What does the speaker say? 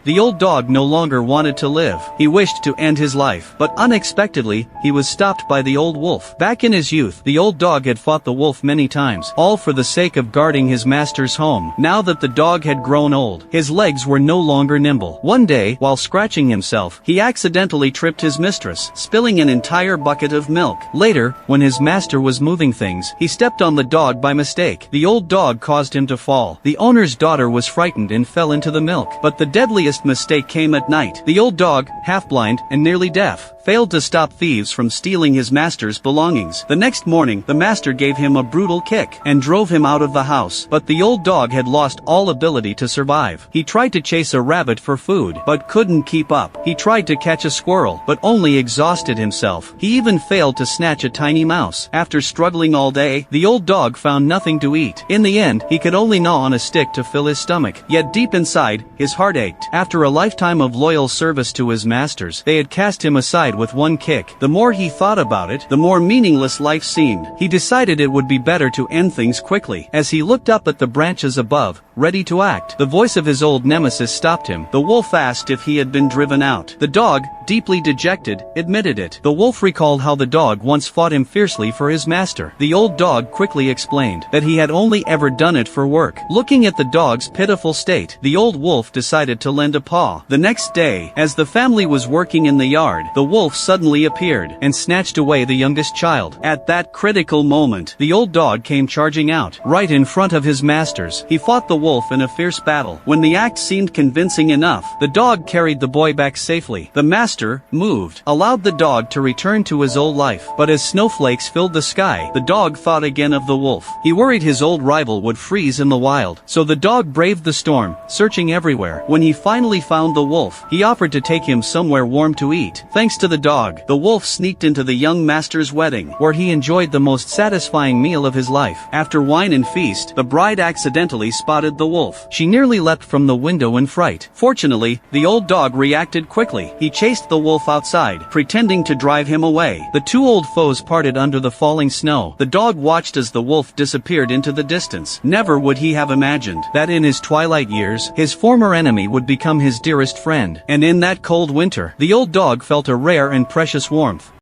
The old dog no longer wanted to live. He wished to end his life, but unexpectedly, he was stopped by the old wolf. Back in his youth, the old dog had fought the wolf many times, all for the sake of guarding his master's home. Now that the dog had grown old, his legs were no longer nimble. One day, while scratching himself, he accidentally tripped his mistress, spilling an entire bucket of milk. Later, when his master was moving things, he stepped on the dog by mistake. The old dog caused him to fall. The owner's daughter was frightened and fell into the milk. But the deadliest mistake came at night. The old dog, half-blind and nearly deaf, failed to stop thieves from stealing his master's belongings. The next morning, the master gave him a brutal kick and drove him out of the house. But the old dog had lost all ability to survive. He tried to chase a rabbit for food, but couldn't keep up. He tried to catch a squirrel, but only exhausted himself. He even failed to snatch a tiny mouse. After struggling all day, the old dog found nothing to eat. In the end, he could only gnaw on a stick to fill his stomach. Yet deep inside, his heart ached. After a lifetime of loyal service to his masters, they had cast him aside with one kick. The more he thought about it, the more meaningless life seemed. He decided it would be better to end things quickly. As he looked up at the branches above, ready to act, the voice of his old nemesis stopped him. The wolf asked if he had been driven out. The dog, deeply dejected, admitted it. The wolf recalled how the dog once fought him fiercely for his master. The old dog quickly explained that he had only ever done it for work. Looking at the dog's pitiful state, the old wolf decided to lend a paw. The next day, as the family was working in the yard, the wolf suddenly appeared and snatched away the youngest child. At that critical moment, the old dog came charging out, right in front of his masters. He fought the wolf in a fierce battle. When the act seemed convincing enough, the dog carried the boy back safely. The master, moved, allowed the dog to return to his old life. But as snowflakes filled the sky, the dog thought again of the wolf. He worried his old rival would freeze in the wild. So the dog braved the storm, searching everywhere. When he finally found the wolf, he offered to take him somewhere warm to eat. Thanks to the dog, the wolf sneaked into the young master's wedding, where he enjoyed the most satisfying meal of his life. After wine and feast, the bride accidentally spotted the wolf. She nearly leapt from the window in fright. Fortunately, the old dog reacted quickly. He chased the wolf outside, pretending to drive him away. The two old foes parted under the falling snow. The dog watched as the wolf disappeared into the distance. Never would he have imagined that in his twilight years, his former enemy would become his dearest friend. And in that cold winter, the old dog felt a rare and precious warmth.